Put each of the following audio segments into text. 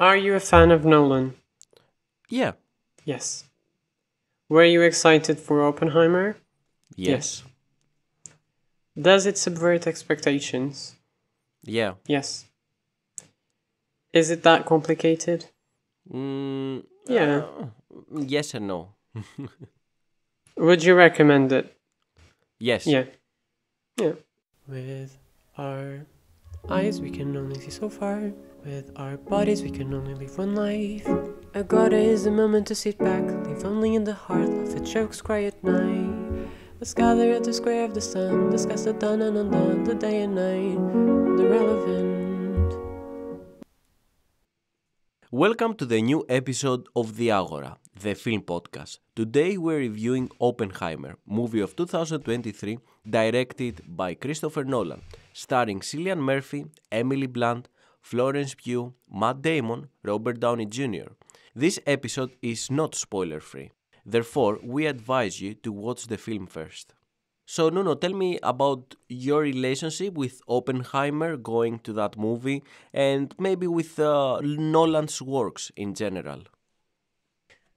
Are you a fan of Nolan? Yeah. Yes. Were you excited for Oppenheimer? Yes. Does it subvert expectations? Yeah. Yes. Is it that complicated? Mm, Yeah. yes and no. Would you recommend it? Yes. Yeah. Yeah. With our eyes, we can only see so far. With our bodies, we can only live one life. Agora is the moment to sit back, live only in the heart, laugh at jokes, cry at night. Let's gather at the square of the sun, discuss the done and undone, the day and night, the relevant. Welcome to the new episode of the Agora, the film podcast. Today we're reviewing Oppenheimer, movie of 2023, directed by Christopher Nolan, starring Cillian Murphy, Emily Blunt, Florence Pugh, Matt Damon, Robert Downey Jr. This episode is not spoiler-free. Therefore, we advise you to watch the film first. So, Nuno, tell me about your relationship with Oppenheimer, going to that movie, and maybe with Nolan's works in general.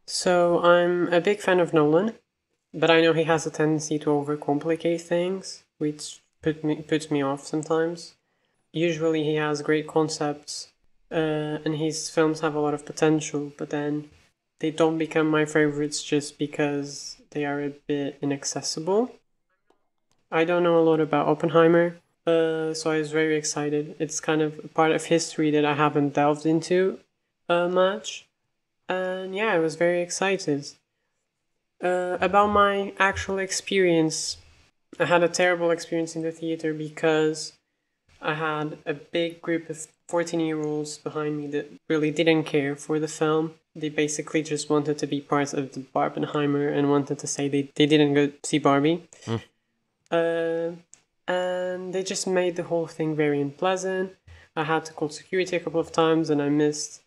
So, I'm a big fan of Nolan, but I know he has a tendency to overcomplicate things, which puts me off sometimes. Usually he has great concepts, and his films have a lot of potential, but then they don't become my favorites just because they are a bit inaccessible. I don't know a lot about Oppenheimer, so I was very excited. It's kind of a part of history that I haven't delved into much, and yeah, I was very excited. About my actual experience, I had a terrible experience in the theater because I had a big group of 14-year-olds behind me that really didn't care for the film. They basically just wanted to be part of the Barbenheimer and wanted to say they didn't go see Barbie. Mm. And they just made the whole thing very unpleasant. I had to call security a couple of times and I missed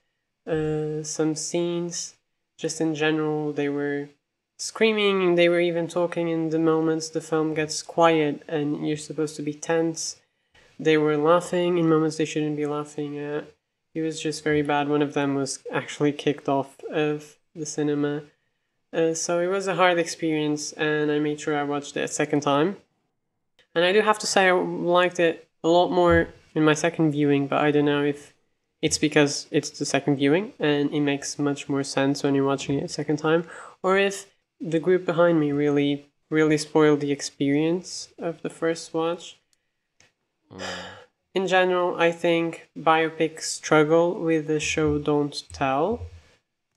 some scenes. Just in general, they were screaming and they were even talking in the moments the film gets quiet and you're supposed to be tense. They were laughing in moments they shouldn't be laughing at. It was just very bad. One of them was actually kicked off of the cinema. So it was a hard experience, and I made sure I watched it a second time. And I do have to say I liked it a lot more in my second viewing, but I don't know if it's because it's the second viewing and it makes much more sense when you're watching it a second time, or if the group behind me really spoiled the experience of the first watch. In general, I think biopics struggle with the show don't tell.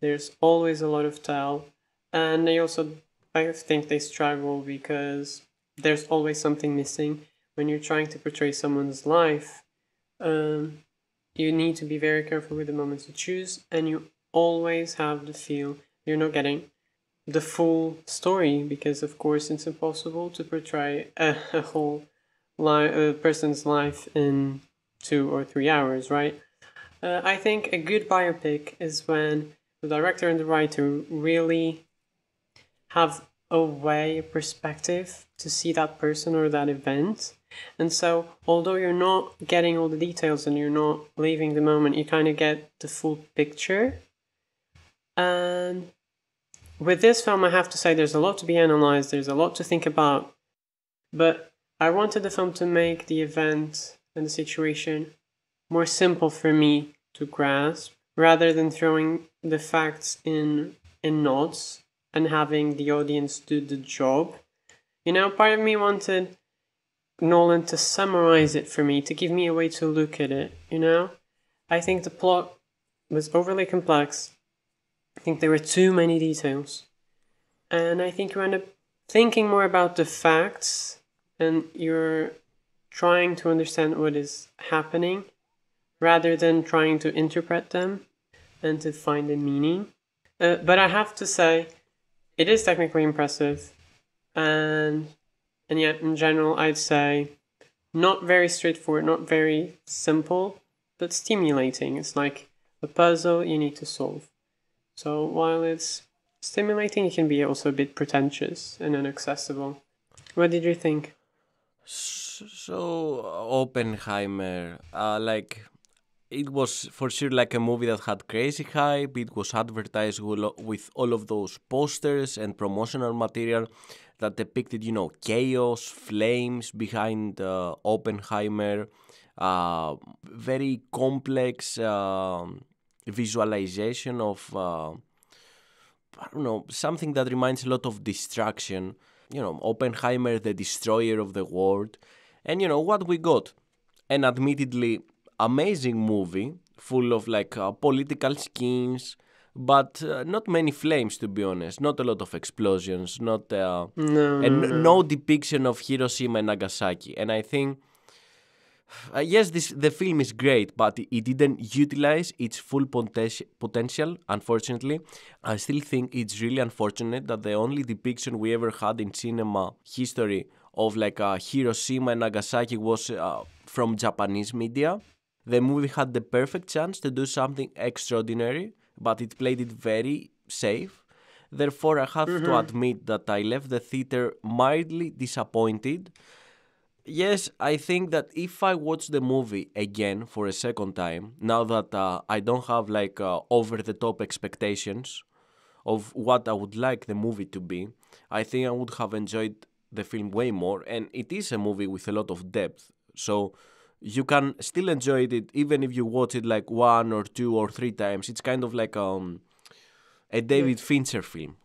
There's always a lot of tell. And I think they struggle because there's always something missing. When you're trying to portray someone's life, you need to be very careful with the moments you choose, and you always have the feel you're not getting the full story because, of course, it's impossible to portray a whole a person's life in 2 or 3 hours, right? I think a good biopic is when the director and the writer really have a perspective to see that person or that event. And so, although you're not getting all the details and you're not leaving the moment, you kind of get the full picture. And with this film, I have to say there's a lot to be analyzed, there's a lot to think about. But I wanted the film to make the event and the situation more simple for me to grasp, rather than throwing the facts in knots and having the audience do the job. You know, part of me wanted Nolan to summarize it for me, to give me a way to look at it, you know? I think the plot was overly complex. I think there were too many details. And I think you end up thinking more about the facts and you're trying to understand what is happening rather than trying to interpret them and to find a meaning. But I have to say, it is technically impressive, and yet in general, I'd say not very straightforward, not very simple, but stimulating. It's like a puzzle you need to solve. So while it's stimulating, it can be also a bit pretentious and inaccessible. What did you think? So, Oppenheimer, like, it was for sure like a movie that had crazy hype. It was advertised with all of those posters and promotional material that depicted, chaos, flames behind Oppenheimer, very complex visualization of, I don't know, something that reminds a lot of destruction. Oppenheimer, the destroyer of the world. And what we got? An admittedly amazing movie full of like political schemes, but not many flames, to be honest. Not a lot of explosions, not No, and no, no. no depiction of Hiroshima and Nagasaki. And I think yes, the film is great, but it didn't utilize its full potential. Unfortunately, I still think it's really unfortunate that the only depiction we ever had in cinema history of like Hiroshima and Nagasaki was from Japanese media. The movie had the perfect chance to do something extraordinary, but it played it very safe. Therefore, I have to admit that I left the theater mildly disappointed. Yes, I think that if I watch the movie again for a second time, now that I don't have like over the top expectations of what I would like the movie to be, I think I would have enjoyed the film way more. And it is a movie with a lot of depth. So you can still enjoy it even if you watch it like one or two or three times. It's kind of like a Yeah, David Fincher film.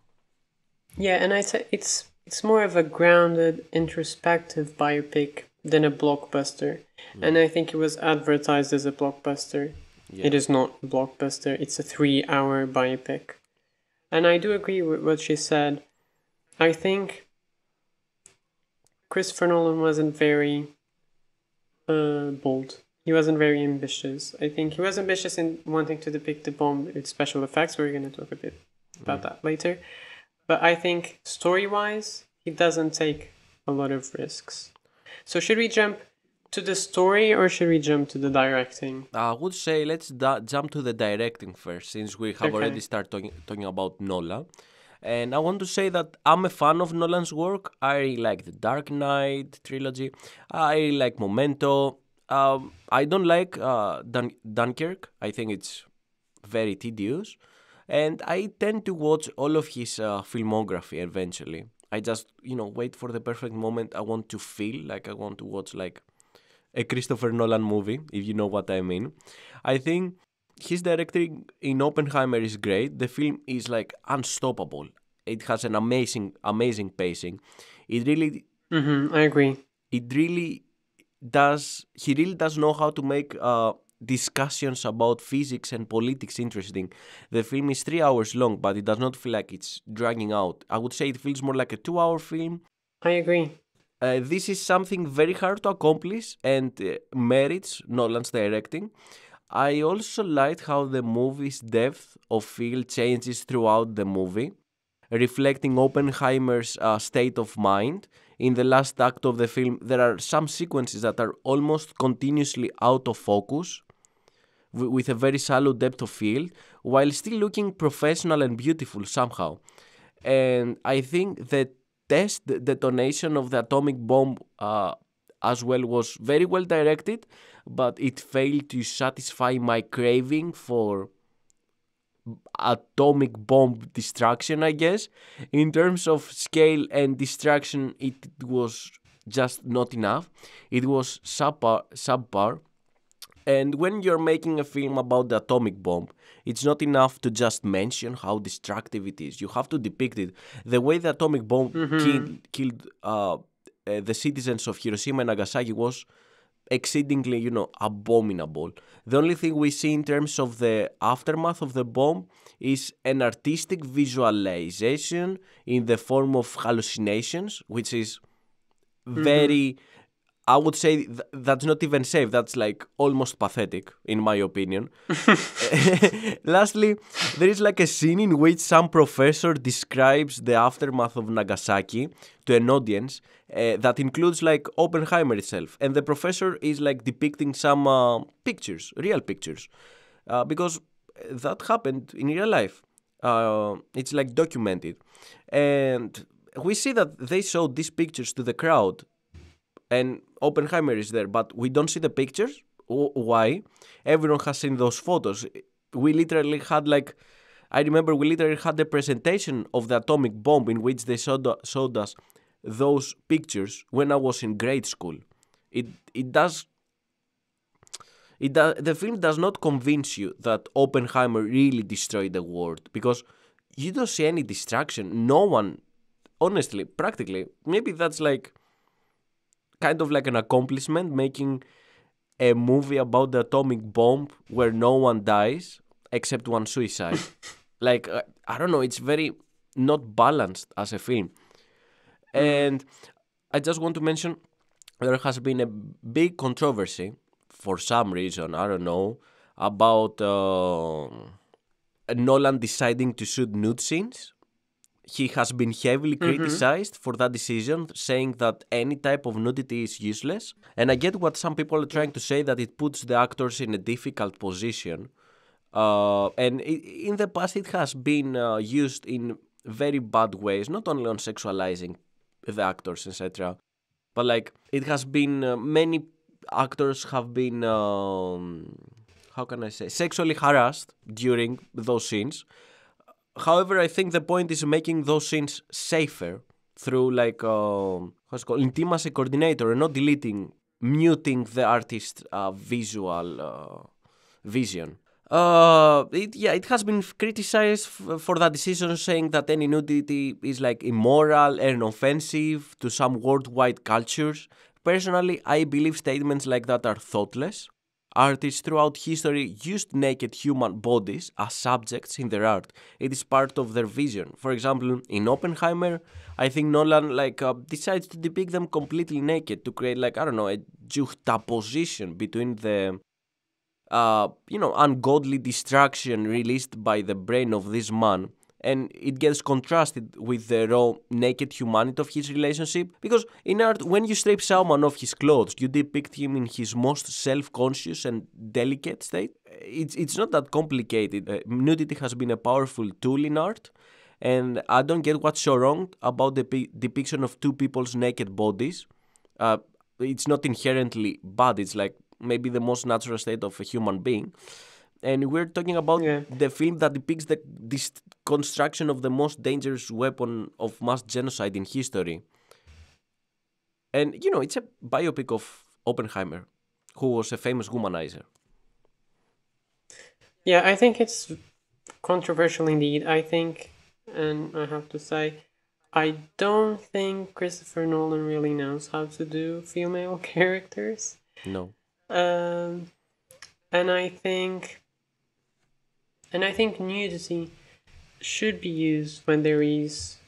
yeah, and I'd say it's more of a grounded, introspective biopic than a blockbuster. And I think it was advertised as a blockbuster. Yeah. It is not a blockbuster. It's a 3-hour biopic. And I do agree with what she said. I think Christopher Nolan wasn't very bold. He wasn't very ambitious. I think he was ambitious in wanting to depict the bomb with special effects. We're going to talk a bit about that later. But I think story-wise, he doesn't take a lot of risks. So should we jump to the story or should we jump to the directing? I would say let's jump to the directing first, since we have already started talking about Nolan. And I want to say that I'm a fan of Nolan's work. I like the Dark Knight trilogy. I like Memento. I don't like Dunkirk. I think it's very tedious. And I tend to watch all of his filmography eventually. I just, wait for the perfect moment. I want to feel like I want to watch like a Christopher Nolan movie, if you know what I mean. I think his directing in Oppenheimer is great. The film is like unstoppable. It has an amazing pacing. It really, I agree. it really does. He really does know how to make discussions about physics and politics interesting. The film is 3 hours long, but it does not feel like it's dragging out. I would say it feels more like a 2 hour film. I agree. This is something very hard to accomplish and merits Nolan's directing. I also liked how the movie's depth of field changes throughout the movie, reflecting Oppenheimer's state of mind. In the last act of the film, there are some sequences that are almost continuously out of focus, with a very shallow depth of field, while still looking professional and beautiful somehow. And I think the detonation of the atomic bomb as well was very well directed, but it failed to satisfy my craving for atomic bomb destruction, I guess. In terms of scale and destruction, it was just not enough. It was subpar. And when you're making a film about the atomic bomb, it's not enough to just mention how destructive it is. You have to depict it. The way the atomic bomb killed the citizens of Hiroshima and Nagasaki was exceedingly, abominable. The only thing we see in terms of the aftermath of the bomb is an artistic visualization in the form of hallucinations, which is very... I would say that's not even safe. That's like almost pathetic, in my opinion. Lastly, there is like a scene in which some professor describes the aftermath of Nagasaki to an audience that includes like Oppenheimer itself. And the professor is like depicting some pictures, real pictures. Because that happened in real life. It's like documented. And we see that they showed these pictures to the crowd. And Oppenheimer is there, but we don't see the pictures. why? Everyone has seen those photos. We literally had I remember we literally had the presentation of the atomic bomb in which they showed us those pictures when I was in grade school. It it does the film does not convince you that Oppenheimer really destroyed the world because you don't see any distraction. No one, honestly, practically, maybe that's kind of like an accomplishment, making a movie about the atomic bomb where no one dies except one suicide. I don't know, it's very not balanced as a film. Mm. And I just want to mention there has been a big controversy for some reason, I don't know, about Nolan deciding to shoot nude scenes. He has been heavily Mm-hmm. criticized for that decision, saying that any type of nudity is useless. And I get what some people are trying to say, that it puts the actors in a difficult position. In the past, it has been used in very bad ways, not only on sexualizing the actors, etc. But it has been many actors have been how can I say, sexually harassed during those scenes. However, I think the point is making those scenes safer through what's it called, intimacy coordinator, and not muting the artist's visual vision. It has been criticized for that decision, saying that any nudity is immoral and offensive to some worldwide cultures. Personally, I believe statements like that are thoughtless. Artists throughout history used naked human bodies as subjects in their art. It is part of their vision. For example, in Oppenheimer, I think Nolan decides to depict them completely naked to create I don't know, a juxtaposition between the ungodly distraction released by the brain of this man, and it gets contrasted with the raw naked humanity of his relationship. Because in art, when you strip someone of his clothes, you depict him in his most self-conscious and delicate state. It's not that complicated. Nudity has been a powerful tool in art, and I don't get what's so wrong about the depiction of two people's naked bodies. uh, it's not inherently bad. It's maybe the most natural state of a human being. And we're talking about Yeah. the film that depicts this construction of the most dangerous weapon of mass genocide in history. And it's a biopic of Oppenheimer, who was a famous womanizer. Yeah, I think it's controversial indeed. I think, and I have to say, I don't think Christopher Nolan really knows how to do female characters. No. Um, and I think, nudity should be used when there is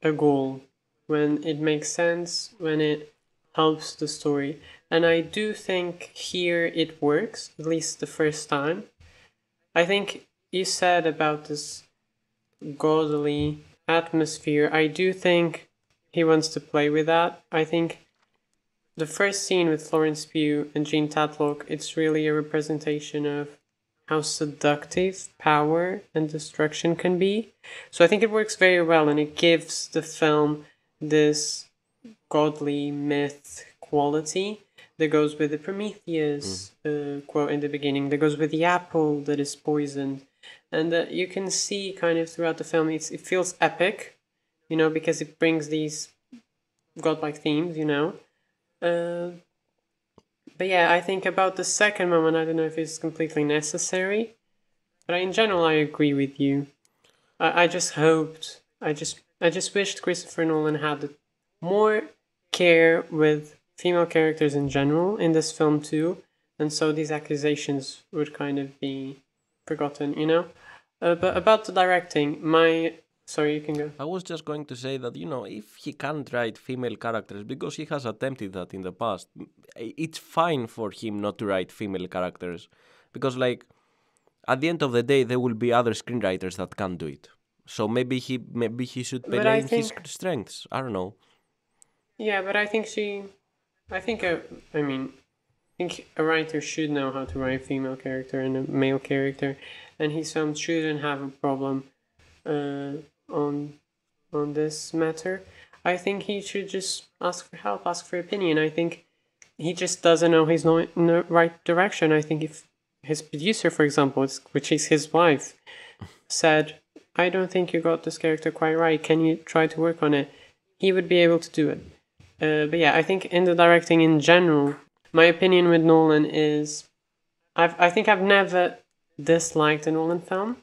a goal, when it makes sense, when it helps the story. And I do think here it works, at least the first time. I think you said about this godly atmosphere. I do think he wants to play with that. I think the first scene with Florence Pugh and Jean Tatlock, it's really a representation of how seductive power and destruction can be. So I think it works very well, and it gives the film this godly myth quality that goes with the Prometheus quote in the beginning, that goes with the apple that is poisoned. And you can see kind of throughout the film, it feels epic, because it brings these godlike themes, Uh, but yeah, I think about the second moment, I don't know if it's completely necessary. But in general, I agree with you. I just hoped, I just wished Christopher Nolan had more care with female characters in general in this film too, and so these accusations would kind of be forgotten. But about the directing, sorry, you can go. I was just going to say that, if he can't write female characters, because he has attempted that in the past, it's fine for him not to write female characters. Because, at the end of the day, there will be other screenwriters that can do it. So maybe he should But play I in his think, strengths. I don't know. yeah, but I think I think, I mean, I think a writer should know how to write a female character and a male character, and his film shouldn't have a problem uh, on this matter. I think he should just ask for help, ask for opinion. I think he just doesn't know he's not in the right direction. I think if his producer, for example, which is his wife, said, I don't think you got this character quite right, can you try to work on it? He would be able to do it. But yeah, I think in the directing in general, my opinion with Nolan is I think I've never disliked a Nolan film.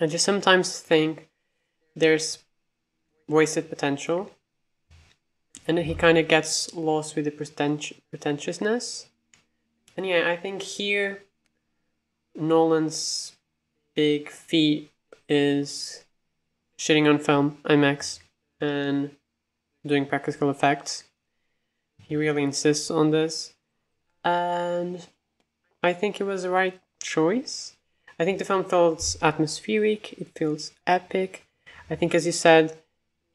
I just sometimes think there's wasted potential, and he kind of gets lost with the pretentiousness. And yeah, I think here Nolan's big feat is shitting on film, IMAX, and doing practical effects. He really insists on this, and I think it was the right choice. I think the film feels atmospheric, it feels epic. I think, as you said,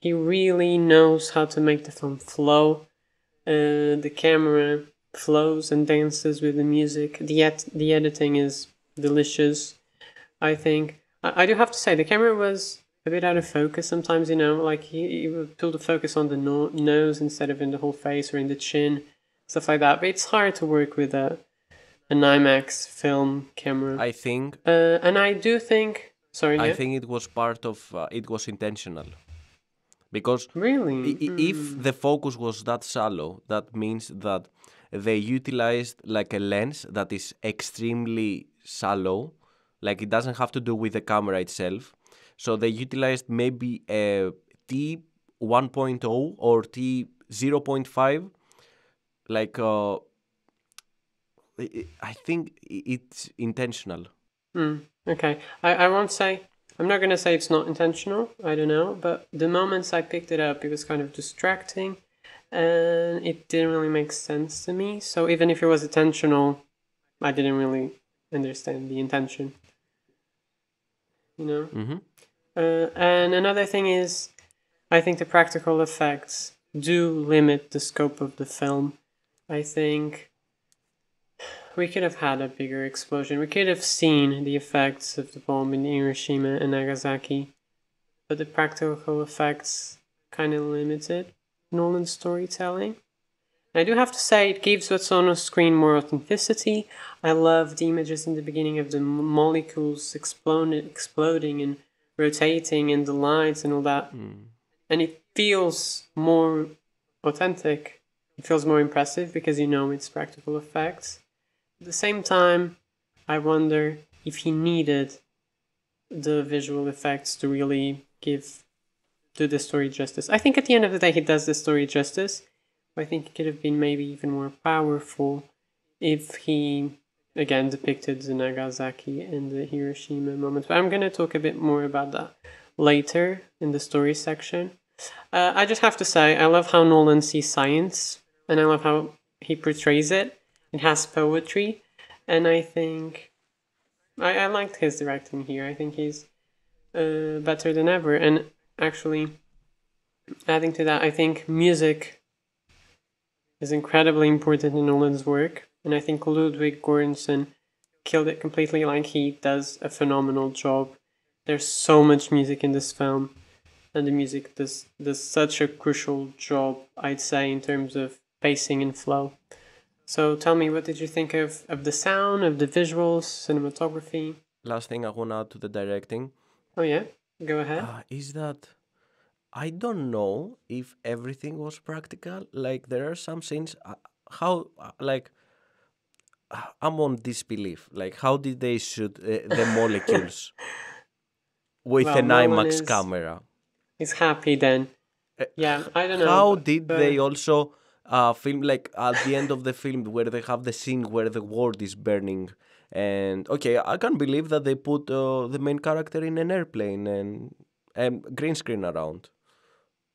he really knows how to make the film flow. The camera flows and dances with the music. The editing is delicious, I think. I do have to say, the camera was a bit out of focus sometimes, like he would pull the focus on the nose instead of in the whole face or in the chin, stuff like that. But it's hard to work with an IMAX film camera. I think. And I do think. Sorry, I yeah? think it was part of. It was intentional. Because Really? if the focus was that shallow, that means that they utilized like a lens that is extremely shallow, like it doesn't have to do with the camera itself. So they utilized maybe a T 1.0 or T 0.5, like I think it's intentional. Okay. I won't say. I'm not going to say it's not intentional. I don't know. But the moments I picked it up, it was kind of distracting. And it didn't really make sense to me. So even if it was intentional, I didn't really understand the intention. Mm-hmm. And another thing is, I think the practical effects do limit the scope of the film. I think we could have had a bigger explosion. We could have seen the effects of the bomb in Hiroshima and Nagasaki, but the practical effects kind of limited Nolan's storytelling. I do have to say, it gives what's on the screen more authenticity. I love the images in the beginning of the molecules exploding and rotating and the lights and all that. And it feels more authentic. It feels more impressive because it's practical effects. At the same time, I wonder if he needed the visual effects to really do the story justice. I think at the end of the day, he does the story justice. I think it could have been maybe even more powerful if he, again, depicted the Nagasaki and the Hiroshima moments. But I'm going to talk a bit more about that later in the story section. I just have to say, I love how Nolan sees science, and I love how he portrays it. It has poetry, and I think I liked his directing here. I think he's better than ever. And actually, adding to that, I think music is incredibly important in Nolan's work, and I think Ludwig Göransson killed it completely. Like, he does a phenomenal job. There's so much music in this film, and the music does such a crucial job, I'd say, in terms of pacing and flow. So tell me, what did you think of the sound, of the visuals, cinematography? Last thing I want to add to the directing. Oh yeah, go ahead. Is that I don't know if everything was practical. Like there are some scenes. I'm on disbelief. Like how did they shoot the molecules with Well, an Nolan IMAX camera? is happy then. Yeah, I don't know. How did they also film like at the end of the film where they have the scene where the world is burning? And okay, I can't believe that they put the main character in an airplane and green screen around.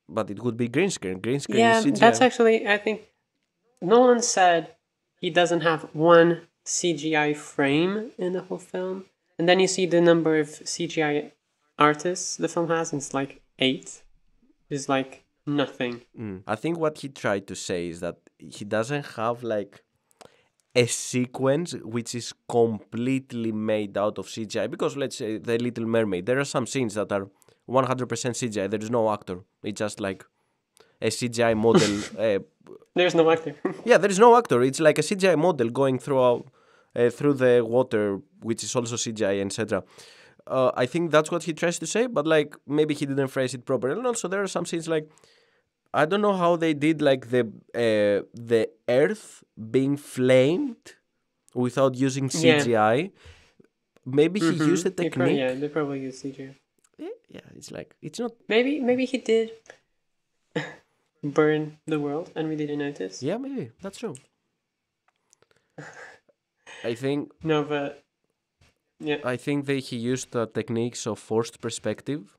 But it would be green screen. Green screen Yeah, is CGI. that's actually, I think, Nolan said he doesn't have one CGI frame in the whole film. And then you see the number of CGI artists the film has, and it's like 8. It's like nothing. I think what he tried to say is that he doesn't have like a sequence which is completely made out of CGI. Because let's say The Little Mermaid, there are some scenes that are 100% CGI. There is no actor. It's just like a CGI model. There's no actor. Yeah, there is no actor. It's like a CGI model going through the water, which is also CGI, etc. I think that's what he tries to say, but like maybe he didn't phrase it properly. And also there are some scenes like I don't know how they did like the Earth being flamed without using CGI. Maybe he used a technique. They probably used CGI. Yeah, it's like it's not. Maybe he did burn the world and we didn't notice. Yeah, maybe that's true. I think no, but yeah. I think he used the techniques of forced perspective.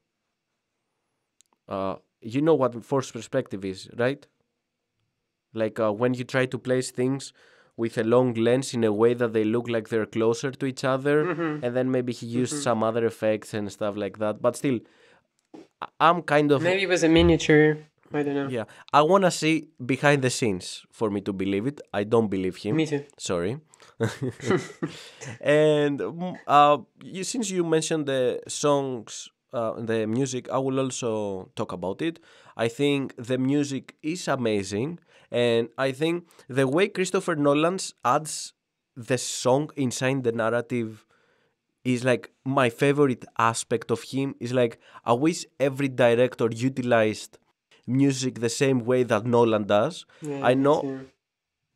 You know what forced perspective is, right? Like when you try to place things with a long lens in a way that they look like they're closer to each other, and then maybe he used some other effects and stuff like that. But still, I'm kind of maybe it was a miniature. I don't know. Yeah, I want to see behind the scenes for me to believe it. I don't believe him. Me too. Sorry. And since you mentioned the songs, the music, I will also talk about it. I think the music is amazing, and I think the way Christopher Nolan adds the song inside the narrative is like my favorite aspect of him. Is like I wish every director utilized music the same way that Nolan does. Yeah, I know too.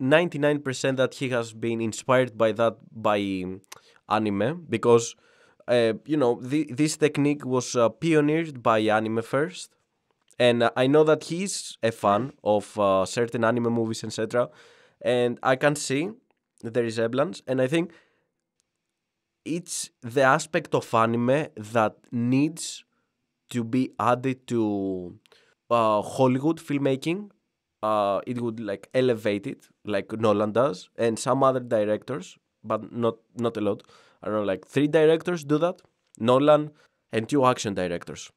99% that he has been inspired by that by anime because this technique was pioneered by anime first, and I know that he's a fan of certain anime movies, etc. And I can see the resemblance, and I think it's the aspect of anime that needs to be added to Hollywood filmmaking. It would like elevate it like Nolan does and some other directors, but not a lot. I don't know, like 3 directors do that, Nolan and 2 action directors.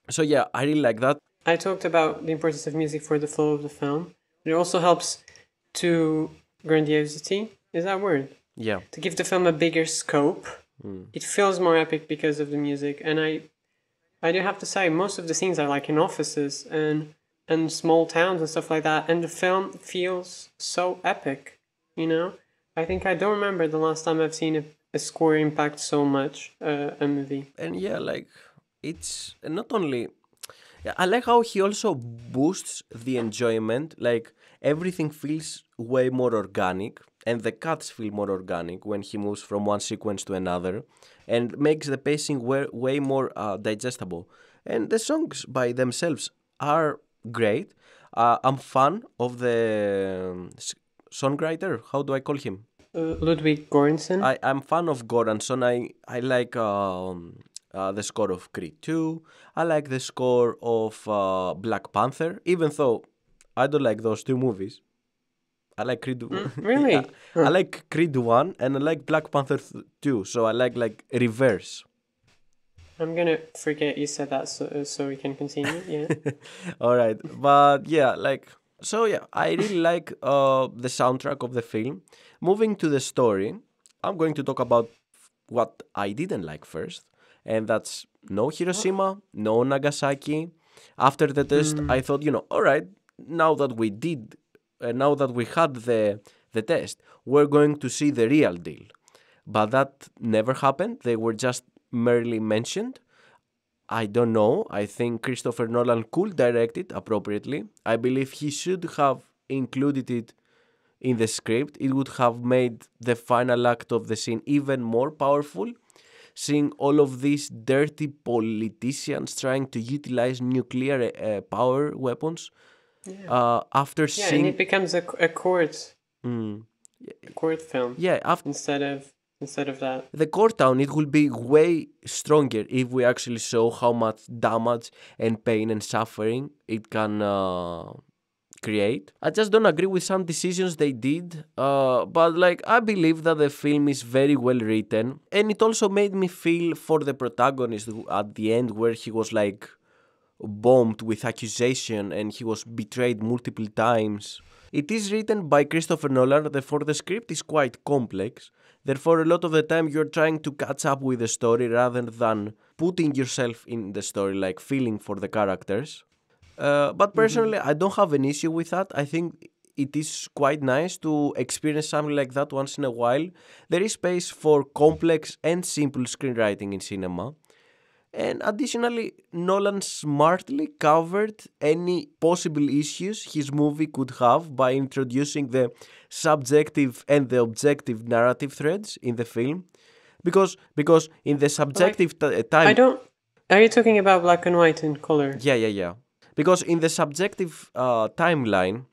So yeah, I really like that. I talked about the importance of music for the flow of the film. It also helps to grandiosity. Is that word? Yeah. To give the film a bigger scope. It feels more epic because of the music, and I do have to say, most of the scenes are like in offices and small towns and stuff like that, and the film feels so epic, I think I don't remember the last time I've seen a score impact so much a movie. And yeah, like it's not only I like how he also boosts the enjoyment. Like everything feels way more organic, and the cuts feel more organic when he moves from one sequence to another, and makes the pacing way more digestible. And the songs by themselves are great. I'm fan of the songwriter. How do I call him? Ludwig Göransson. I'm fan of Göransson. I like the score of Creed 2. I like the score of Black Panther, even though I don't like those 2 movies. I like Creed. Really? Yeah. I like Creed 1 and I like Black Panther 2. So I like reverse. I'm gonna forget you said that so we can continue. Yeah. All right, but yeah, I really like the soundtrack of the film. Moving to the story, I'm going to talk about what I didn't like first, and that's no Hiroshima, no Nagasaki. After the test, I thought, all right, now that we had the test, we're going to see the real deal. But that never happened. They were just merely mentioned. I don't know. I think Christopher Nolan could direct it appropriately. I believe he should have included it in the script. It would have made the final act of the scene even more powerful. Seeing all of these dirty politicians trying to utilize nuclear power weapons. Yeah. After seeing... and it becomes a court. A court film. Yeah, Instead of that. The core town, it will be way stronger if we actually show how much damage and pain and suffering it can create. I just don't agree with some decisions they did, but I believe that the film is very well written, and it also made me feel for the protagonist at the end where he was bombed with accusation and he was betrayed multiple times. It is written by Christopher Nolan, therefore the script is quite complex. Therefore, a lot of the time you're trying to catch up with the story rather than putting yourself in the story, feeling for the characters. But Mm-hmm. personally, I don't have an issue with that. I think it is quite nice to experience something like that once in a while. There is space for complex and simple screenwriting in cinema. And additionally, Nolan smartly covered any possible issues his movie could have by introducing the subjective and the objective narrative threads in the film. Because in the Like, subjective I time, don't. Are you talking about black and white and color? yeah. Because in the subjective timeline,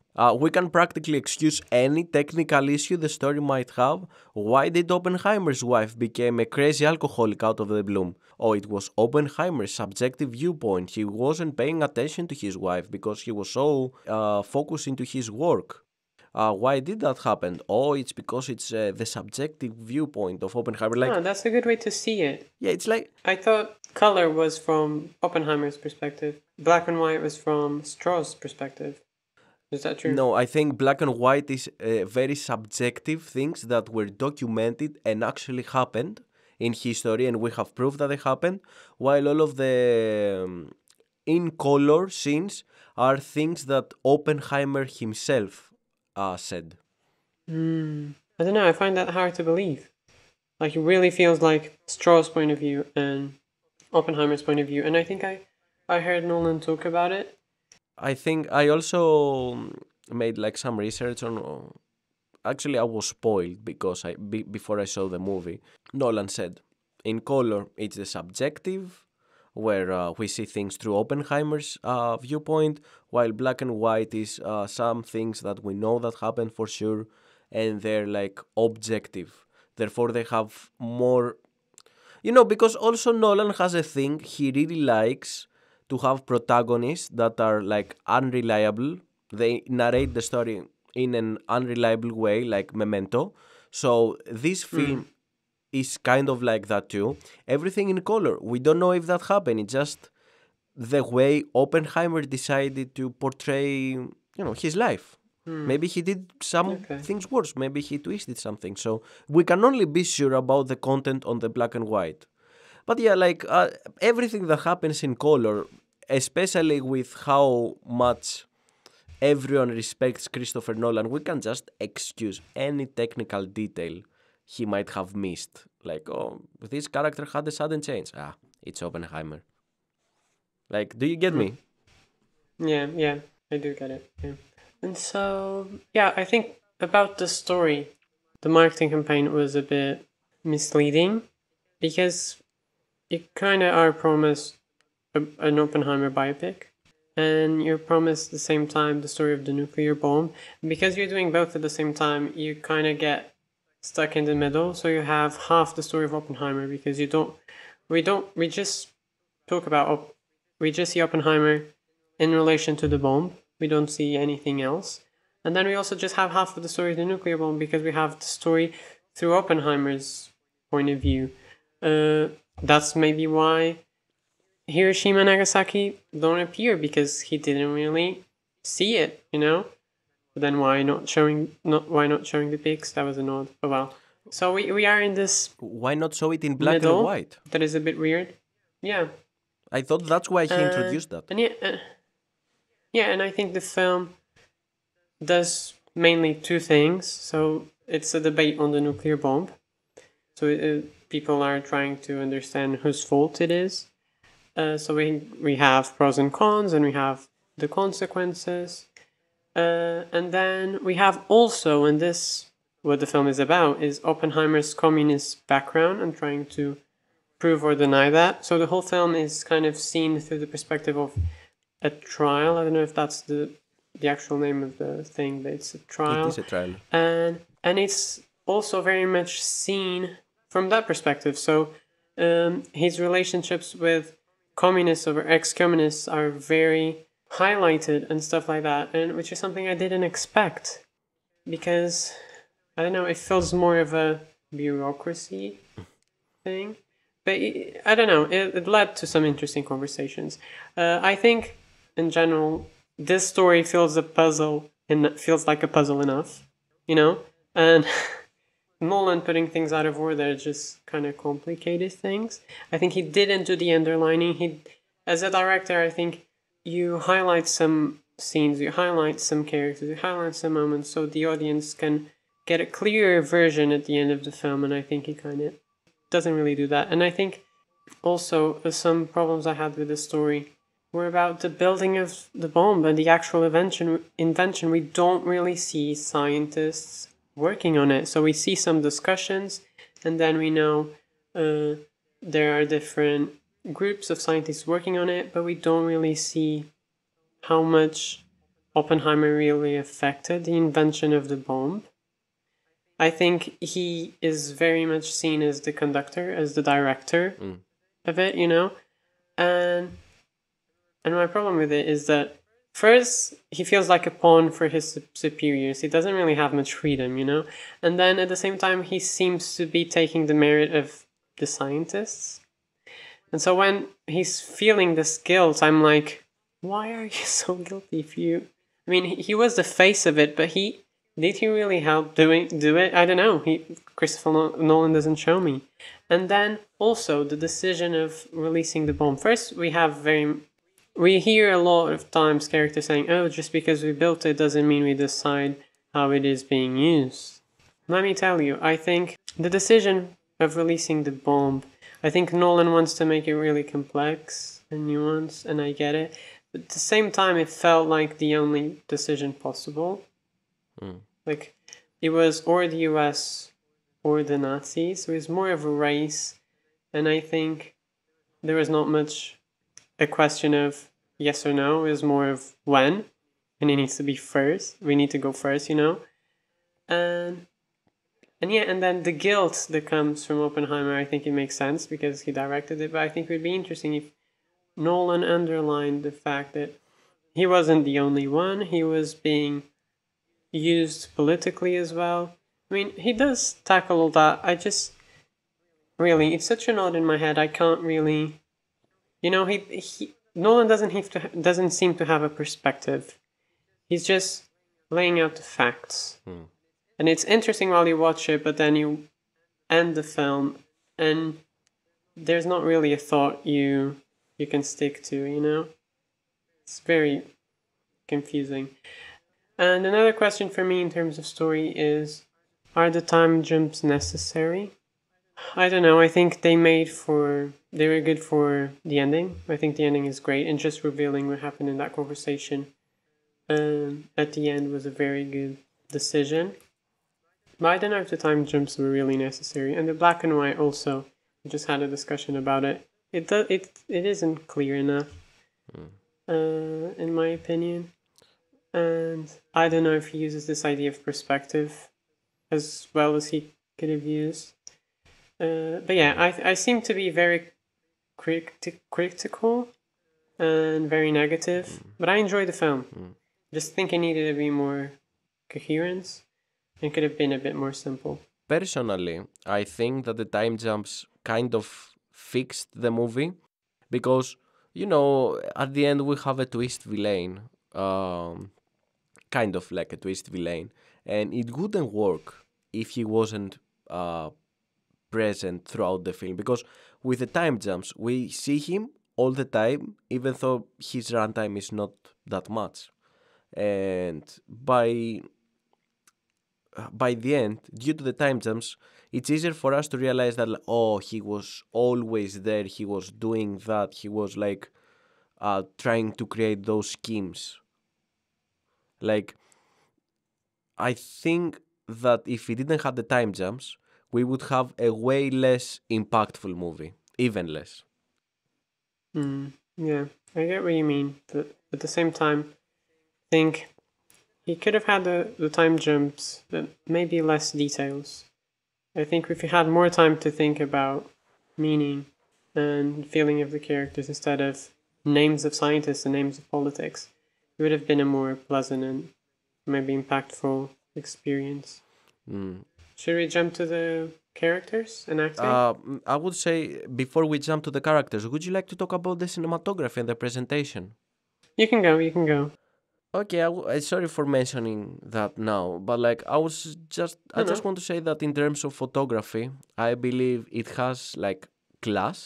we can practically excuse any technical issue the story might have. Why did Oppenheimer's wife become a crazy alcoholic out of the blue? Oh, it was Oppenheimer's subjective viewpoint. He wasn't paying attention to his wife because he was so focused into his work. Why did that happen? Oh, it's because it's the subjective viewpoint of Oppenheimer. Like, Ah, that's a good way to see it. yeah, it's like I thought color was from Oppenheimer's perspective. Black and white was from Strauss' perspective. Is that true? no, I think black and white is very subjective things that were documented and actually happened in history, and we have proof that they happened. While all of the in color scenes are things that Oppenheimer himself said. I don't know. I find that hard to believe. Like, it really feels like Strauss' point of view and Oppenheimer's point of view. And I think I heard Nolan talk about it. I think I also made like some research on. Actually, I was spoiled because before I saw the movie, Nolan said, in color, it's the subjective, where we see things through Oppenheimer's viewpoint, while black and white is some things that we know that happened for sure, and they're like objective. Therefore, they have more. Because also Nolan has a thing, he really likes to have protagonists that are like unreliable. They narrate the story in an unreliable way, like Memento. So this film is kind of like that too. Everything in color. We don't know if that happened. It's just the way Oppenheimer decided to portray, his life. Maybe he did some Okay. things worse. Maybe he twisted something. So we can only be sure about the content on the black and white. But yeah, like everything that happens in color, especially with how much everyone respects Christopher Nolan, we can just excuse any technical detail he might have missed. Like, oh, this character had a sudden change. Ah, it's Oppenheimer. Like, do you get me? Yeah, I do get it. Yeah. And so, yeah, I think about the story, the marketing campaign was a bit misleading because you kind of are promised an Oppenheimer biopic, and you're promised at the same time the story of the nuclear bomb. And because you're doing both at the same time, you kind of get stuck in the middle. So you have half the story of Oppenheimer because we just talk about, we just see Oppenheimer in relation to the bomb. We don't see anything else. And then we also just have half of the story of the nuclear bomb because we have the story through Oppenheimer's point of view. That's maybe why Hiroshima and Nagasaki don't appear, because he didn't really see it, But then why not showing the pics? That was an odd. Oh well. So we are in this Why not show it in black and middle white? that is a bit weird. Yeah. I thought that's why he introduced that. And yeah, and I think the film does mainly two things. So it's a debate on the nuclear bomb. So people are trying to understand whose fault it is. So we have pros and cons, and we have the consequences. And then we have also, and this, what the film is about, is Oppenheimer's communist background and trying to prove or deny that. So the whole film is kind of seen through the perspective of a trial. I don't know if that's the actual name of the thing, but it's a trial. It is a trial. And it's also very much seen from that perspective. So his relationships with communists or ex-communists are very highlighted and stuff like that, and which is something I didn't expect, because I don't know, it feels more of a bureaucracy thing. But I don't know, it led to some interesting conversations. I think in general this story feels a puzzle, and feels like a puzzle enough, and Nolan putting things out of order just kind of complicated things. I think he didn't do the underlining. He, as a director, I think you highlight some scenes, you highlight some characters, you highlight some moments so the audience can get a clearer version at the end of the film, and I think he kind of doesn't really do that. And I think also some problems I had with the story were about the building of the bomb and the actual invention. We don't really see scientists working on it. So we see some discussions, and then we know there are different groups of scientists working on it, but we don't really see how much Oppenheimer really affected the invention of the bomb. I think he is very much seen as the conductor, as the director of it, you know? And my problem with it is that first, he feels like a pawn for his superiors. He doesn't really have much freedom, you know? And then at the same time, he seems to be taking the merit of the scientists. And so when he's feeling this guilt, I'm like, why are you so guilty if you... I mean, he was the face of it, but did he really help do it? I don't know. Christopher Nolan doesn't show me. And then also the decision of releasing the bomb. First, we hear a lot of times characters saying, oh, just because we built it doesn't mean we decide how it is being used. Let me tell you, I think the decision of releasing the bomb, I think Nolan wants to make it really complex and nuanced, and I get it. But at the same time, it felt like the only decision possible. Like, it was or the US or the Nazis. So it was more of a race. And I think there was not much a question of yes or no. It was more of when. And it needs to be first. We need to go first, you know? And then the guilt that comes from Oppenheimer, I think it makes sense because he directed it. But I think it would be interesting if Nolan underlined the fact that he wasn't the only one. He was being used politically as well. I mean, he does tackle all that. I just really, it's such an odd in my head. I can't really, you know, Nolan doesn't seem to have a perspective. He's just laying out the facts, and it's interesting while you watch it. But then you end the film, and there's not really a thought you can stick to. You know, it's very confusing. And another question for me in terms of story is, are the time jumps necessary? I don't know. I think they were good for the ending. I think the ending is great, and just revealing what happened in that conversation at the end was a very good decision. But I don't know if the time jumps were really necessary. And the black and white also, we just had a discussion about it. It isn't clear enough, in my opinion. And I don't know if he uses this idea of perspective as well as he could have used. But yeah, I seem to be very critical and very negative, but I enjoyed the film. Just think it needed to be more coherence and could have been a bit more simple. Personally, I think that the time jumps kind of fixed the movie because, you know, at the end we have a twist villain. Kind of like a twist villain, and it wouldn't work if he wasn't present throughout the film, because with the time jumps we see him all the time even though his runtime is not that much, and by the end, due to the time jumps, it's easier for us to realize that he was always there, he was doing that, he was like trying to create those schemes. Like, I think that if we didn't have the time jumps, we would have a way less impactful movie. Even less. Yeah, I get what you mean. But at the same time, I think he could have had the time jumps, but maybe less details. I think if he had more time to think about meaning and feeling of the characters instead of names of scientists and names of politics, it would have been a more pleasant and maybe impactful experience. Should we jump to the characters and acting? I would say, before we jump to the characters, would you like to talk about the cinematography and the presentation? You can go. Okay, sorry for mentioning that now, but like I just want to say that in terms of photography, I believe it has like class.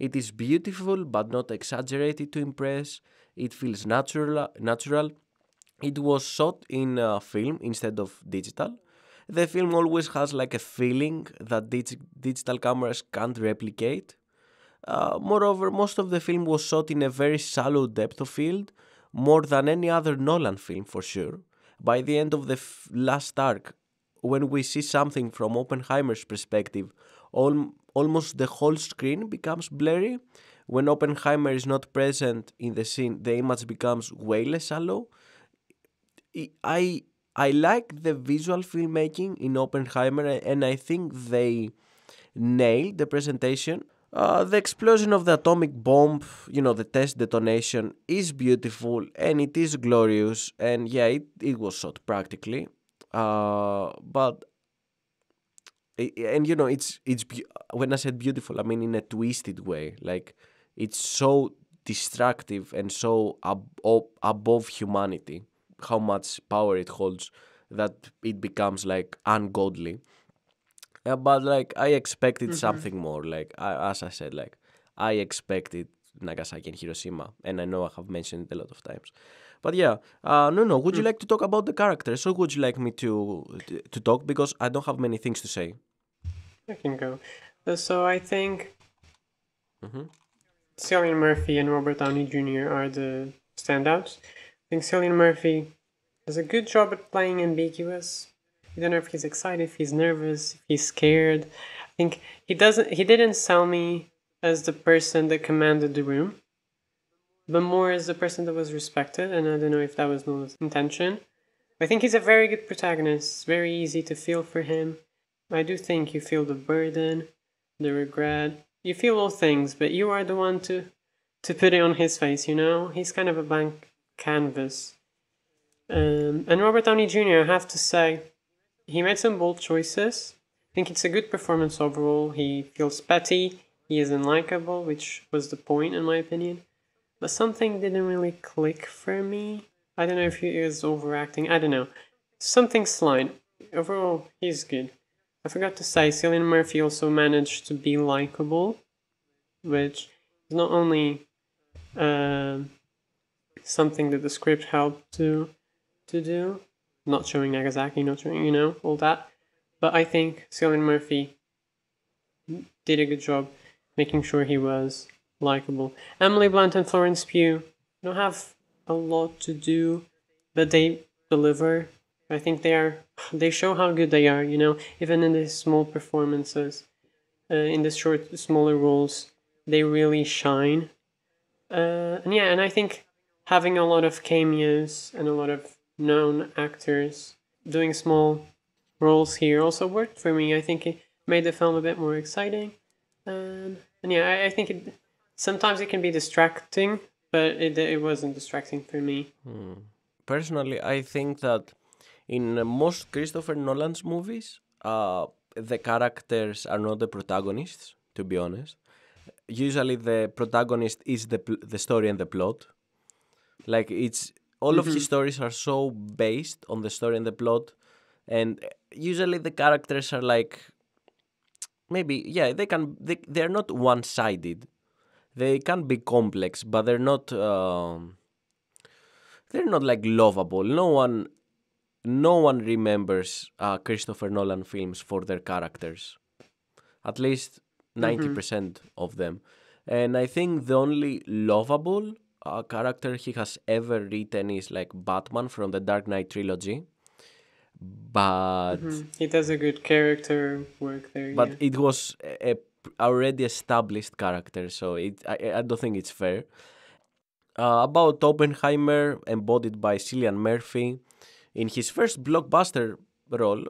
It is beautiful but not exaggerated to impress. It feels natural. It was shot in film instead of digital. The film always has like a feeling that digital cameras can't replicate. Moreover, most of the film was shot in a very shallow depth of field, more than any other Nolan film for sure. By the end of the last arc, when we see something from Oppenheimer's perspective, almost the whole screen becomes blurry. When Oppenheimer is not present in the scene, the image becomes way less shallow. I I like the visual filmmaking in Oppenheimer, and I think they nailed the presentation. The explosion of the atomic bomb, the test detonation, is beautiful and it is glorious, and yeah, it was shot practically. But and when I said beautiful, I mean in a twisted way. Like it's so destructive and so above humanity, how much power it holds, that it becomes like ungodly. But like I expected Mm-hmm. something more. Like as I said, like I expected Nagasaki and Hiroshima, and I know I have mentioned it a lot of times. But yeah, no. Would you like to talk about the characters, or would you like me to talk, because I don't have many things to say? I can go. So I think Hmm. Cillian Murphy and Robert Downey Jr. are the standouts. I think Cillian Murphy does a good job at playing ambiguous. You don't know if he's excited, if he's nervous, if he's scared. I think he didn't sell me as the person that commanded the room, but more as the person that was respected, and I don't know if that was Nolan's intention. I think he's a very good protagonist. It's very easy to feel for him. I do think you feel the burden, the regret. You feel all things, but you are the one to put it on his face, you know? He's kind of a blank canvas. And Robert Downey Jr., I have to say, he made some bold choices. I think it's a good performance overall. He feels petty, he is unlikable, which was the point, in my opinion. But something didn't really click for me. I don't know if he is overacting. I don't know. Something slight. Overall, he's good. I forgot to say, Cillian Murphy also managed to be likable, which is not only um something that the script helped to do, not showing Nagasaki, not showing, all that. But I think Cillian Murphy did a good job making sure he was likable. Emily Blunt and Florence Pugh don't have a lot to do, but they deliver. I think they show how good they are, even in the small performances, in the smaller roles, they really shine. And I think having a lot of cameos and a lot of known actors doing small roles here also worked for me. I think it made the film a bit more exciting. And yeah, I think sometimes it can be distracting, but it wasn't distracting for me. Personally, I think that in most Christopher Nolan's movies, the characters are not the protagonists, to be honest. Usually the protagonist is the story and the plot. Like it's all of his Mm-hmm. stories are so based on the story and the plot, and usually the characters are like, maybe, yeah, they're not one-sided. They can be complex, but they're not like lovable. No one remembers Christopher Nolan films for their characters. At least Mm-hmm. 90% of them. And I think the only lovable character he has ever written is like Batman from the Dark Knight trilogy. But Mm-hmm. He does a good character work there, but yeah. it was a already established character, so I don't think it's fair. About Oppenheimer, embodied by Cillian Murphy in his first blockbuster role,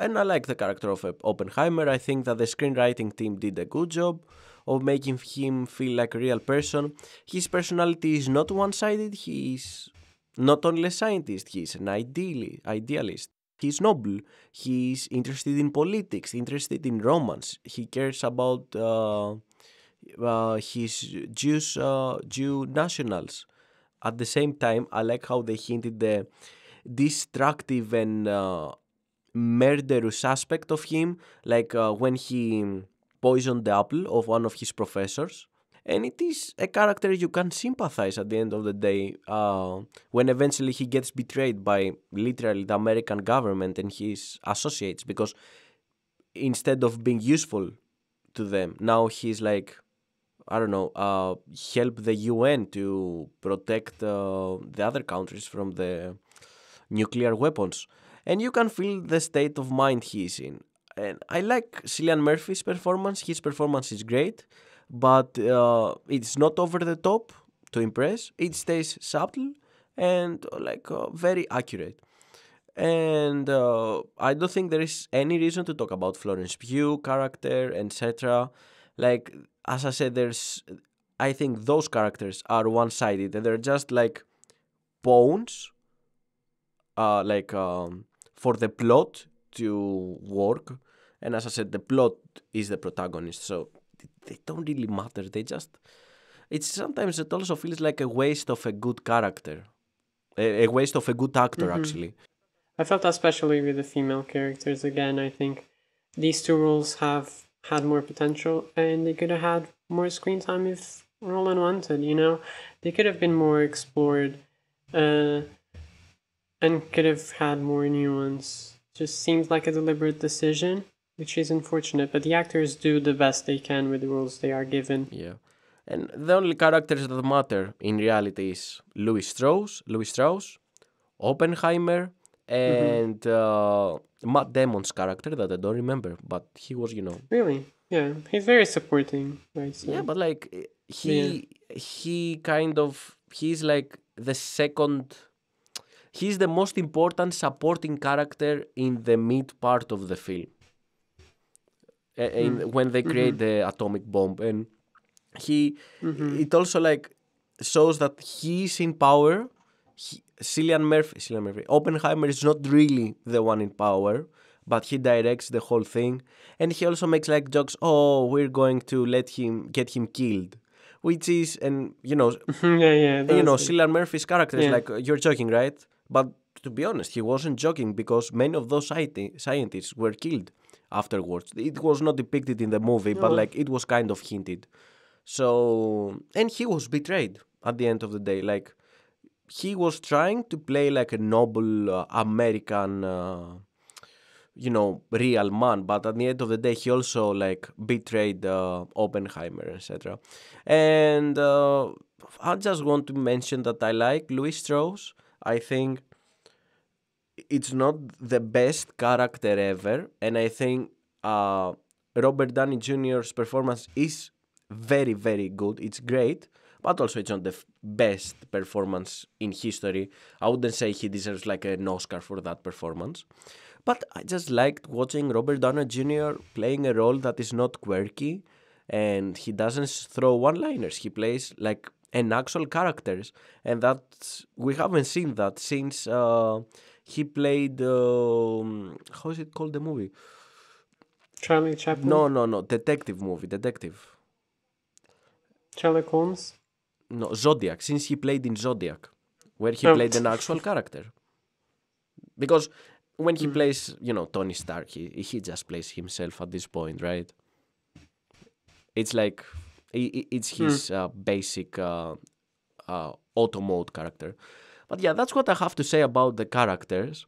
and I like the character of Oppenheimer. I think that the screenwriting team did a good job of making him feel like a real person. His personality is not one-sided. He is not only a scientist, he is an idealist. He's noble. He's interested in politics, interested in romance. He cares about his Jew nationals. At the same time, I like how they hinted the destructive and murderous aspect of him, like when he poisoned the apple of one of his professors. And it is a character you can sympathize at the end of the day when eventually he gets betrayed by literally the American government and his associates, because instead of being useful to them, now he's like, I don't know, help the UN to protect the other countries from the nuclear weapons. And you can feel the state of mind he's in. And I like Cillian Murphy's performance. His performance is great, but it's not over the top to impress. It stays subtle and very accurate. And I don't think there is any reason to talk about Florence Pugh character, etc. Like, as I said, I think those characters are one-sided and they're just like pawns, for the plot to work. And as I said, the plot is the protagonist, so they don't really matter. Sometimes it also feels like a waste of a good character, a waste of a good actor, actually. I felt especially with the female characters again. I think these two roles have had more potential and they could have had more screen time if Nolan wanted, you know? They could have been more explored and could have had more nuance. Just seems like a deliberate decision, which is unfortunate, but the actors do the best they can with the roles they are given. Yeah. And the only characters that matter in reality is Louis Strauss, Oppenheimer, and Matt Damon's character that I don't remember, but he was, Really? Yeah, he's very supporting, right? So, yeah, but like he's like the second. He's the most important supporting character in the mid part of the film. When they create the atomic bomb, and it also like shows that he's in power. Cillian Murphy, Oppenheimer is not really the one in power, but he directs the whole thing, and he also makes like jokes. Oh, we're going to get him killed, which is, and Cillian Murphy's character is like, you're joking, right? But to be honest, he wasn't joking, because many of those scientists were killed afterwards. It was not depicted in the movie, but like it was kind of hinted. So, and he was betrayed at the end of the day. Like, he was trying to play like a noble American, real man, but at the end of the day, he also like betrayed Oppenheimer, etc. And I just want to mention that I like Louis Strauss. I think it's not the best character ever, and I think Robert Downey Jr.'s performance is very, very good. It's great, but also it's not the best performance in history. I wouldn't say he deserves like an Oscar for that performance. But I just liked watching Robert Downey Jr. playing a role that is not quirky, and he doesn't throw one-liners. He plays like an actual character, and that we haven't seen that since he played how is it called, the movie? Charlie Chaplin? No, detective. Sherlock Holmes? No, Zodiac, since he played in Zodiac, where he played an actual character. Because when he plays, Tony Stark, he just plays himself at this point, right? It's like, it's his basic auto mode character. But yeah, that's what I have to say about the characters.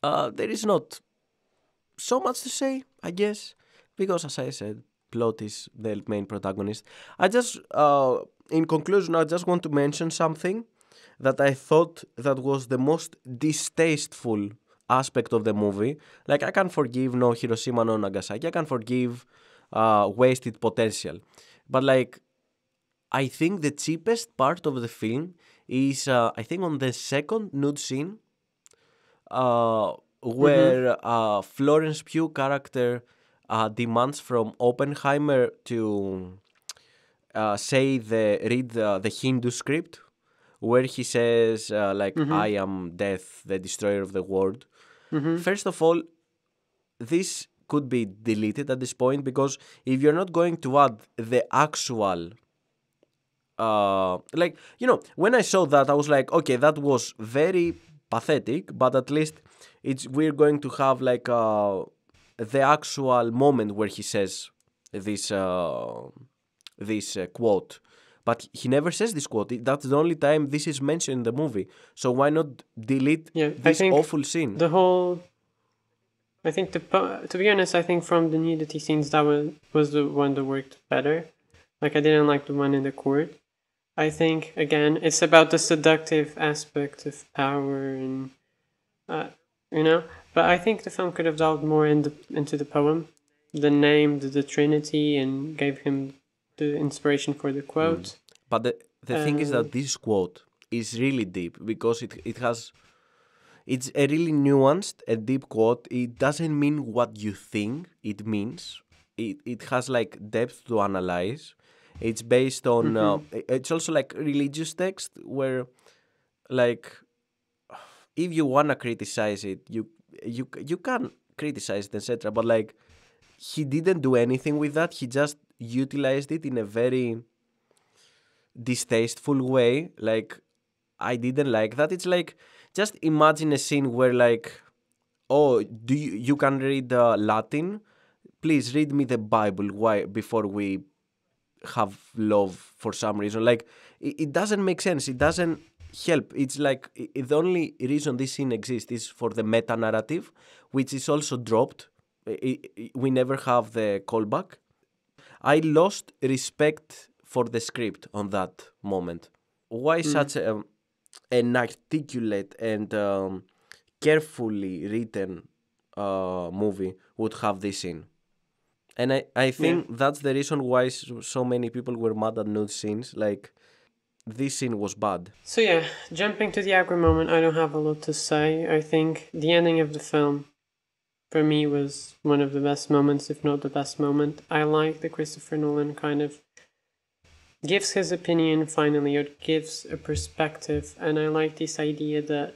There is not so much to say, I guess, because as I said, plot is the main protagonist. I just, in conclusion, I just want to mention something that I thought that was the most distasteful aspect of the movie. Like, I can forgive no Hiroshima, no Nagasaki. I can forgive wasted potential. But like, I think the cheapest part of the film is, I think, on the second nude scene, where Florence Pugh character demands from Oppenheimer to read the Hindu script, where he says I am death, the destroyer of the world. First of all, this could be deleted at this point, because if you're not going to add the actual when I saw that, I was like, okay, that was very pathetic, but at least we're going to have like the actual moment where he says this quote, but he never says this quote. That's the only time this is mentioned in the movie. So why not delete Yeah, I this think awful scene? the whole. I think to be honest, I think from the nudity scenes that was the one that worked better. Like I didn't like the one in the court. I think again, it's about the seductive aspect of power and uh, you know. But I think the film could have delved more into the poem, the name, the Trinity, and gave him the inspiration for the quote. But the thing is Uh, that this quote is really deep because it has it's a really nuanced and deep quote. It doesn't mean what you think it means. It has like depth to analyze. It's based on mhm. it's also like religious text where like if you wanna criticize it, you can criticize it, etc. But like he didn't do anything with that. He just utilized it in a very distasteful way. Like I didn't like that. It's like just imagine a scene where like, oh, do you can read Latin? Please read me the Bible. Why before we have love for some reason? Like it doesn't make sense. It doesn't help. It's like the only reason this scene exists is for the meta narrative, which is also dropped. We never have the callback. I lost respect for the script on that moment. Why Mm. such an articulate and carefully written movie would have this scene? And I Yeah. think that's the reason why so many people were mad at nude scenes. Like, this scene was bad. So yeah, jumping to the Agora moment, I don't have a lot to say. I think the ending of the film, for me, was one of the best moments, if not the best moment. I like that Christopher Nolan kind of gives his opinion finally, or gives a perspective, and I like this idea that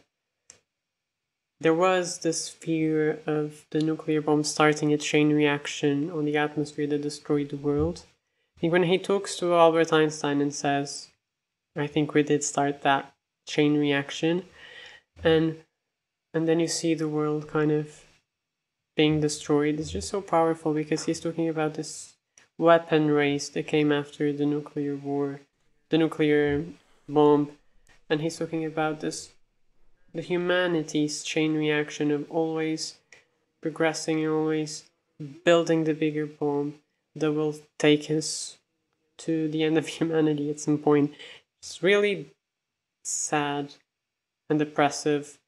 there was this fear of the nuclear bomb starting a chain reaction on the atmosphere that destroyed the world. I think when he talks to Albert Einstein and says, I think we did start that chain reaction, and then you see the world kind of being destroyed. It's just so powerful because he's talking about this weapon race that came after the nuclear war, the nuclear bomb, and he's talking about this the humanity's chain reaction of always progressing and always building the bigger bomb that will take us to the end of humanity at some point. It's really sad and depressive,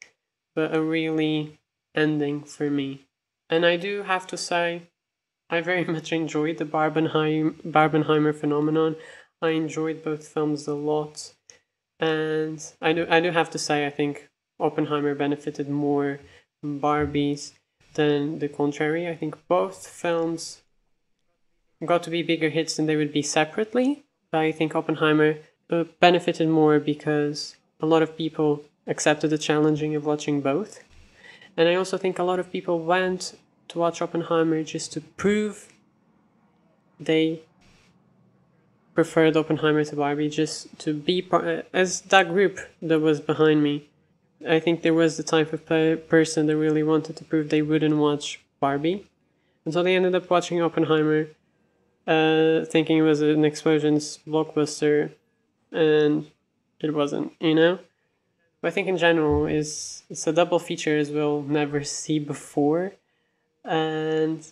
but a really ending for me. And I do have to say, I very much enjoyed the Barbenheimer phenomenon. I enjoyed both films a lot, and I do have to say, I think Oppenheimer benefited more from Barbies than the contrary. I think both films got to be bigger hits than they would be separately. But I think Oppenheimer benefited more because a lot of people accepted the challenging of watching both. And I also think a lot of people went to watch Oppenheimer just to prove they preferred Oppenheimer to Barbie, just to be part, as that group that was behind me. I think there was the type of person that really wanted to prove they wouldn't watch Barbie. And so they ended up watching Oppenheimer, thinking it was an explosions blockbuster, and it wasn't, you know? But I think in general it's a double feature as we'll never see before. And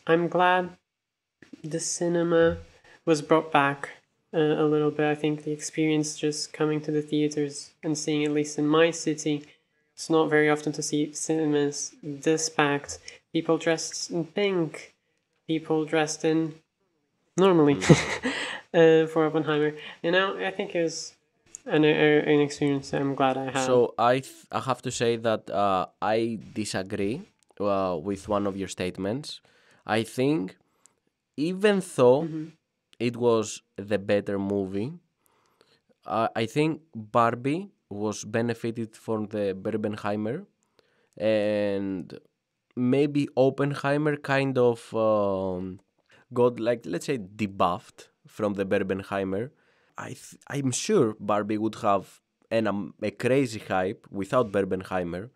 I'm glad the cinema was brought back a little bit. I think the experience just coming to the theaters and seeing, at least in my city, it's not very often to see cinemas this packed. People dressed in pink, people dressed in normally for Oppenheimer. You know, I think it was an experience I'm glad I had. So I have to say that I disagree with one of your statements. I think even though it was the better movie, I think Barbie was benefited from the Barbenheimer, and maybe Oppenheimer kind of got, like, let's say, debuffed from the Barbenheimer. I'm sure Barbie would have a crazy hype without Barbenheimer.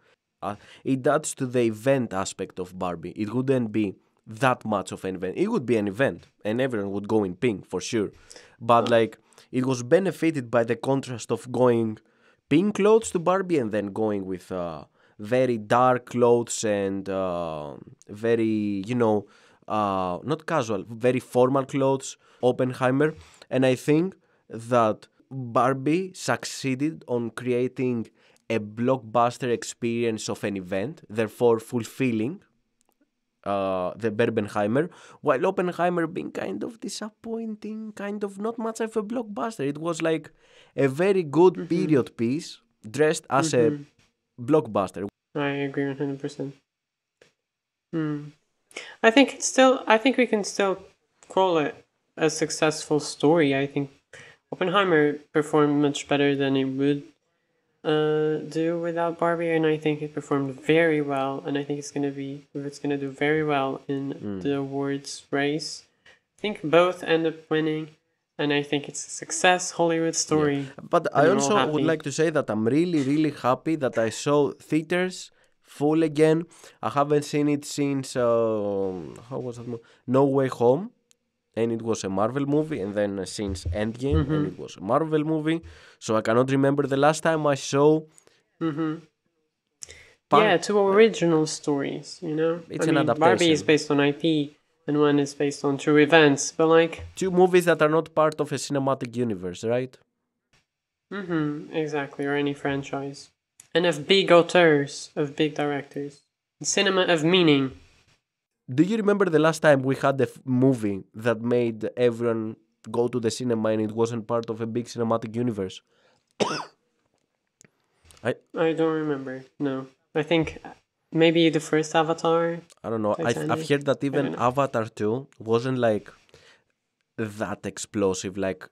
It adds to the event aspect of Barbie. It wouldn't be that much of an event. It would be an event, and everyone would go in pink for sure. But like, it was benefited by the contrast of going pink clothes to Barbie and then going with very dark clothes and very, not casual, very formal clothes, Oppenheimer. And I think that Barbie succeeded on creating a blockbuster experience of an event, therefore fulfilling the Barbenheimer, while Oppenheimer being kind of disappointing, kind of not much of a blockbuster. It was like a very good period piece dressed as a blockbuster. I agree 100%. I think we can still call it a successful story. I think Oppenheimer performed much better than it would do without Barbie, and I think it performed very well, and I think it's gonna do very well in the awards race. I think both end up winning, and I think it's a success Hollywood story. Yeah. But I also would like to say that I'm really, really happy that I saw theaters full again. I haven't seen it since how was that movie? No Way Home, and it was a Marvel movie, and then since Endgame, and it was a Marvel movie. So I cannot remember the last time I saw. Yeah, two original stories. It's an adaptation. Barbie is based on IP, and one is based on true events. But like two movies that are not part of a cinematic universe, right? Exactly, or any franchise, and of big auteurs, of big directors, cinema of meaning. Do you remember the last time we had a movie that made everyone go to the cinema and it wasn't part of a big cinematic universe? I don't remember. No, I think maybe the first Avatar. I don't know. I've heard that even Avatar 2 wasn't like that explosive. Like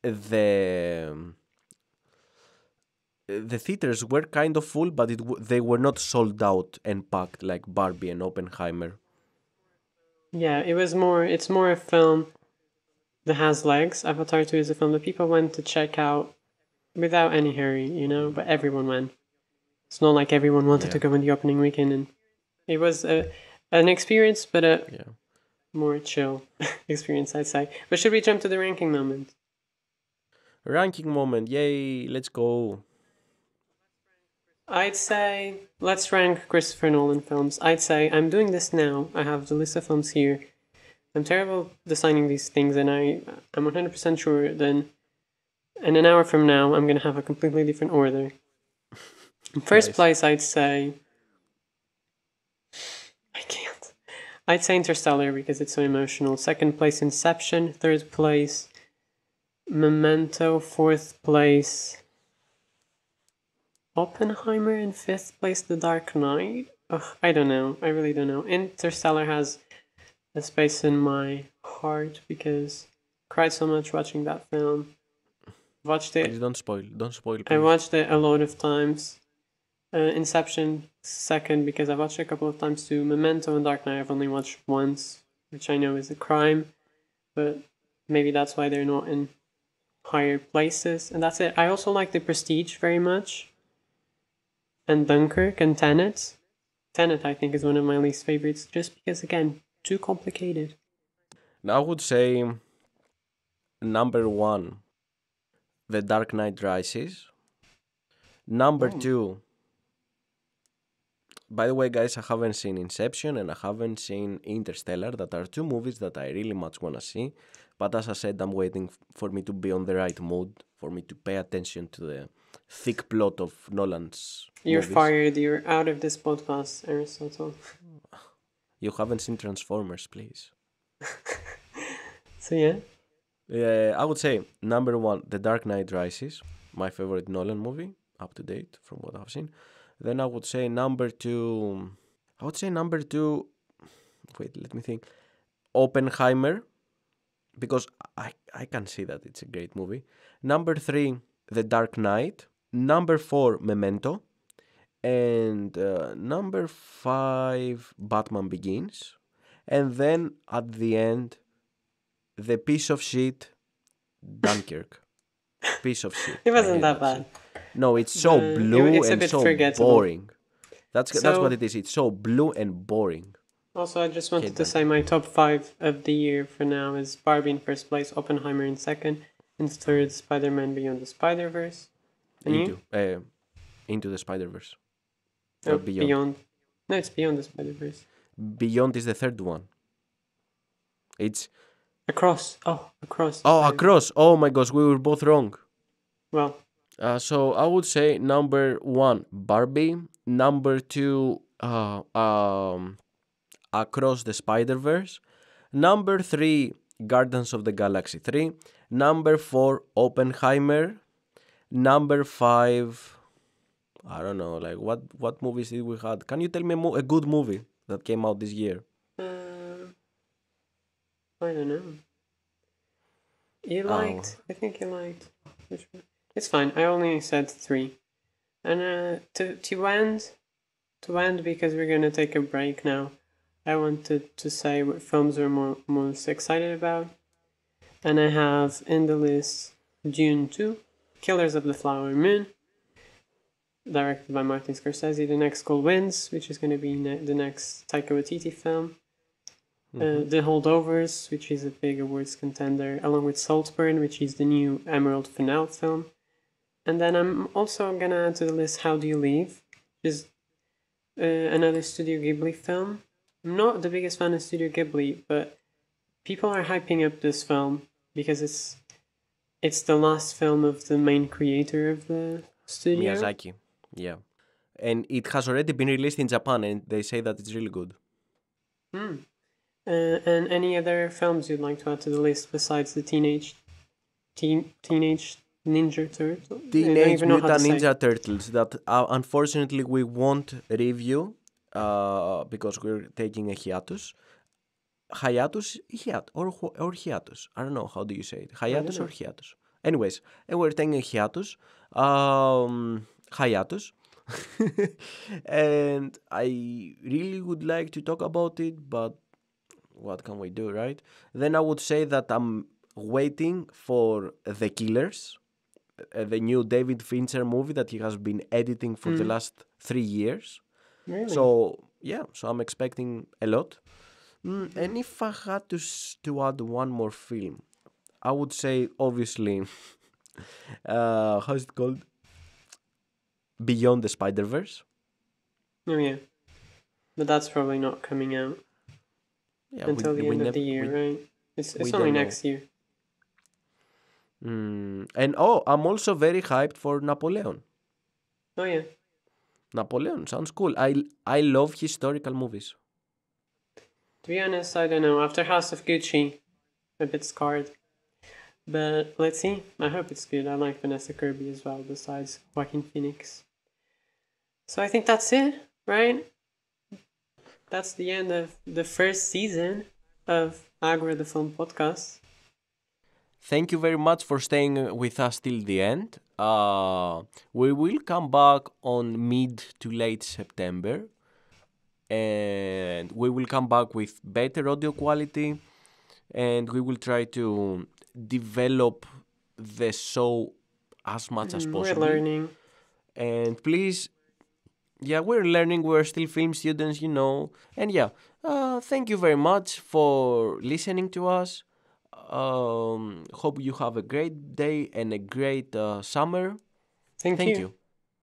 the theaters were kind of full, but they were not sold out and packed like Barbie and Oppenheimer. Yeah, it's more a film that has legs. Avatar 2 is a film that people went to check out without any hurry, but everyone went. It's not like everyone wanted to go in the opening weekend, and it was an experience, but a more chill experience, I'd say. But should we jump to the ranking moment? Ranking moment, yay, let's go. I'd say let's rank Christopher Nolan films. I'd say I'm doing this now. I have the list of films here. I'm terrible designing these things, and I'm 100% sure that in an hour from now I'm going to have a completely different order. In first place, I'd say I can't. I'd say Interstellar because it's so emotional. Second place, Inception. Third place, Memento. Fourth place, Oppenheimer. And fifth place, The Dark Knight. I don't know. I really don't know. Interstellar has a space in my heart because I cried so much watching that film. Watched it. Please don't spoil. Don't spoil. Please. I watched it a lot of times. Inception second because I watched it a couple of times too. Memento and Dark Knight I've only watched once, which I know is a crime, but maybe that's why they're not in higher places. And that's it. I also like The Prestige very much, and Dunkirk and Tenet. Tenet I think is one of my least favorites, just because again too complicated. Now I would say number 1, The Dark Knight Rises. Number 2. By the way, guys, I haven't seen Inception and I haven't seen Interstellar. That are two movies that I really much want to see. But as I said, I'm waiting for me to be on the right mood, for me to pay attention to the thick plot of Nolan's You're movies. fired. You're out of this podcast, Aristotle. You haven't seen Transformers, please. So yeah? I would say number 1, The Dark Knight Rises, my favorite Nolan movie, up to date from what I've seen. Then I would say number 2. Wait, let me think. Oppenheimer, because I can see that it's a great movie. Number 3, The Dark Knight. Number 4, Memento. And number 5, Batman Begins. And then at the end, the piece of shit, Dunkirk. Piece of shit. It wasn't that bad. No, it's so blue it's and so forgettable. boring. That's what it is. It's so blue and boring. Also, I just Okay, wanted to then. say my top 5 of the year for now is Barbie in first place, Oppenheimer in second, and third, Spider-Man Beyond the Spider-Verse. And you? Into the Spider-Verse, Oh, not Beyond. Beyond. No, it's Beyond the Spider-Verse. Beyond is the third one. It's Across. Oh, Across the Spider-Verse. Across. Oh my gosh, we were both wrong. Well, So I would say number 1, Barbie. Number 2, Across the Spider-Verse. Number 3, Guardians of the Galaxy 3. Number 4, Oppenheimer. Number 5, I don't know, like what movies did we had? Can you tell me a good movie that came out this year? I don't know. I think you liked. Which one? It's fine. I only said 3. And to end because we're gonna take a break now. I wanted to say what films we're most excited about, and I have in the list Dune 2, Killers of the Flower Moon, directed by Martin Scorsese, The Next Cool Winds, which is going to be the next Taika Waititi film, The Holdovers, which is a big awards contender, along with Saltburn, which is the new Emerald Fennell film. And then I'm also going to add to the list How Do You Leave, which is another Studio Ghibli film. I'm not the biggest fan of Studio Ghibli, but people are hyping up this film because it's the last film of the main creator of the studio. Miyazaki. Yeah. And it has already been released in Japan and they say that it's really good. And any other films you'd like to add to the list besides the Teenage Ninja Turtles? Teenage Mutant Ninja Turtles that unfortunately we won't review because we're taking a hiatus. Hiatus or hiatus. I don't know, how do you say it? Hiatus or hiatus? Anyways, and we're taking a hiatus. Hiatus. And I really would like to talk about it, but what can we do, right? Then I would say that I'm waiting for The Killers, the new David Fincher movie that he has been editing for the last 3 years. Really? So, yeah, so I'm expecting a lot. And if I had to add one more film, I would say, obviously, how's it called? Beyond the Spider-Verse. Oh, yeah. But that's probably not coming out until the end of the year, right? It's only next year. And I'm also very hyped for Napoleon. Oh, yeah. Napoleon sounds cool. I love historical movies. To be honest, I don't know. After House of Gucci, a bit scarred. But let's see. I hope it's good. I like Vanessa Kirby as well, besides Joaquin Phoenix. So I think that's it, right? That's the end of the first season of Agora the Film Podcast. Thank you very much for staying with us till the end. We will come back on mid to late September. And we will come back with better audio quality. And we will try to develop the show as much as possible. We're learning. And please, yeah, we're learning. We're still film students, you know. And yeah, thank you very much for listening to us. Hope you have a great day and a great summer. Thank you.